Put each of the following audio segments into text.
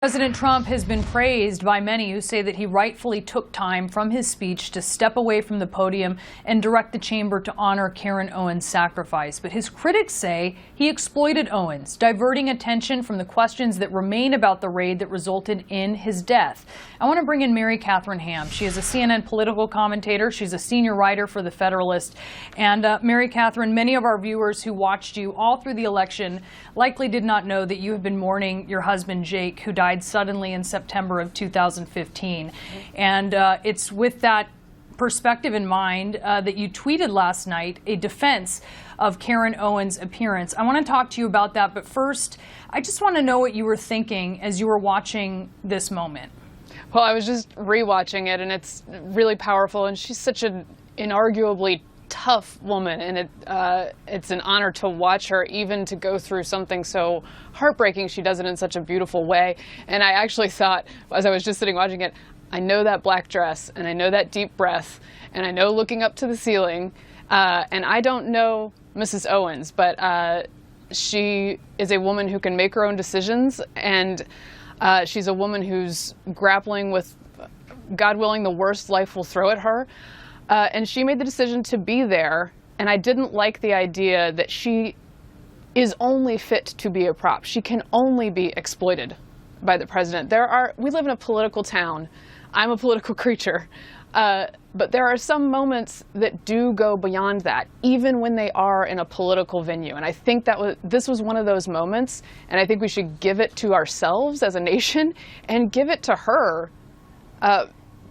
President Trump has been praised by many who say that he rightfully took time from his speech to step away from the podium and direct the chamber to honor Karen Owens' sacrifice. But his critics say he exploited Owens, diverting attention from the questions that remain about the raid that resulted in his death. I want to bring in Katharine Ham. She is a CNN political commentator. She's a senior writer for the Federalist. And Katharine, many of our viewers who watched you all through the election likely did not know that you have been mourning your husband, Jake, who died suddenly in September of 2015. And it's with that perspective in mind that you tweeted last night a defense of Karen Owens' appearance. I want to talk to you about that, but first, I just want to know what you were thinking as you were watching this moment. Well, I was just rewatching it, and it's really powerful, and she's such an inarguably tough woman, and it's an honor to watch her, even to go through something so heartbreaking. She does it in such a beautiful way. And I actually thought, as I was just sitting watching it, I know that black dress, and I know that deep breath, and I know looking up to the ceiling, and I don't know Mrs. Owens, but she is a woman who can make her own decisions, and she's a woman who's grappling with, God willing, the worst life will throw at her. And she made the decision to be there, and I didn't like the idea that she is only fit to be a prop. She can only be exploited by the president. We live in a political town. I'm a political creature. But there are some moments that do go beyond that, even when they are in a political venue. And I think this was one of those moments, and I think we should give it to ourselves as a nation and give it to her.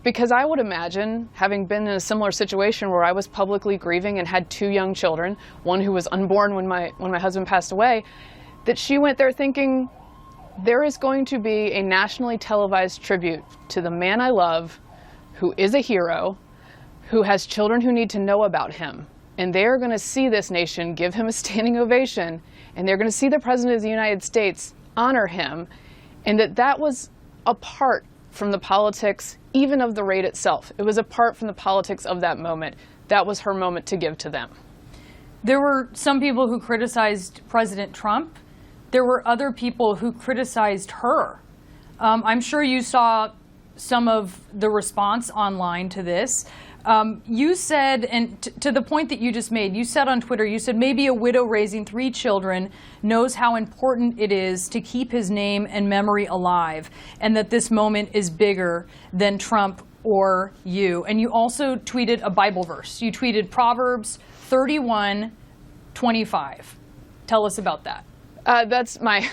Because I would imagine, having been in a similar situation where I was publicly grieving and had two young children, one who was unborn when my husband passed away, that she went there thinking, there is going to be a nationally televised tribute to the man I love, who is a hero, who has children who need to know about him. And they are going to see this nation give him a standing ovation, and they're going to see the President of the United States honor him, and that was apart from the politics even of the raid itself. It was apart from the politics of that moment. That was her moment to give to them. There were some people who criticized President Trump. There were other people who criticized her. I'm sure you saw some of the response online to this. You said, and to the point that you just made, you said on Twitter, you said maybe a widow raising 3 children knows how important it is to keep his name and memory alive, and that this moment is bigger than Trump or you. And you also tweeted a Bible verse. You tweeted Proverbs 31:25. Tell us about that. That's my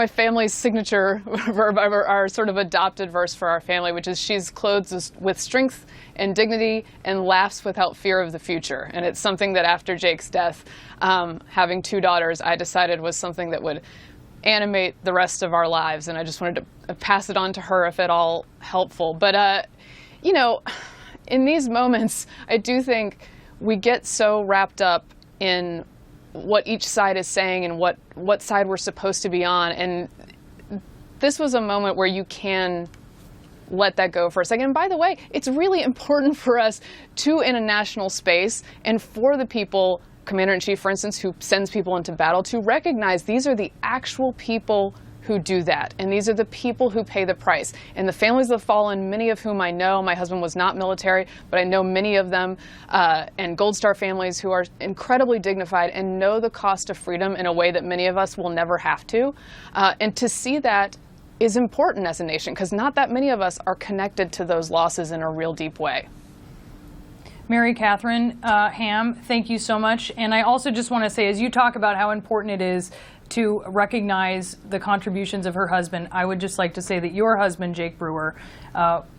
family's signature verb, our sort of adopted verse for our family, which is she's clothed with strength and dignity and laughs without fear of the future. And it's something that after Jake's death, having 2 daughters, I decided was something that would animate the rest of our lives. And I just wanted to pass it on to her if at all helpful. But, you know, in these moments, I do think we get so wrapped up in what each side is saying and what side we're supposed to be on. And this was a moment where you can let that go for a second. And by the way, it's really important for us to, in a national space, and for the people, Commander-in-Chief, for instance, who sends people into battle, to recognize these are the actual people who do that. And these are the people who pay the price. And the families of the fallen, many of whom I know, my husband was not military, but I know many of them, and Gold Star families who are incredibly dignified and know the cost of freedom in a way that many of us will never have to. And to see that is important as a nation, because not that many of us are connected to those losses in a real deep way. Katharine Ham, thank you so much. And I also just want to say, as you talk about how important it is to recognize the contributions of her husband, I would just like to say that your husband, Jake Brewer,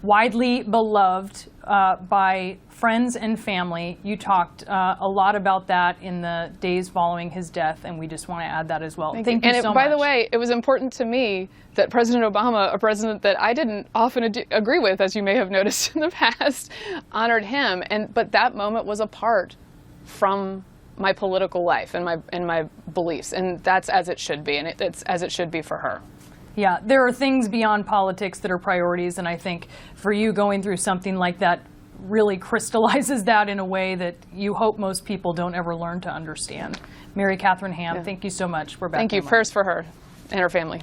widely beloved by friends and family. You talked a lot about that in the days following his death, and we just want to add that as well. Thank you so much. By the way, it was important to me that President Obama, a president that I didn't often agree with, as you may have noticed in the past, honored him. But that moment was apart from my political life and my beliefs, and that's as it should be, and it's as it should be for her. Yeah, there are things beyond politics that are priorities, and I think for you going through something like that really crystallizes that in a way that you hope most people don't ever learn to understand. Katharine Ham, thank you so much. We're back. Thank you. Prayers for her and her family.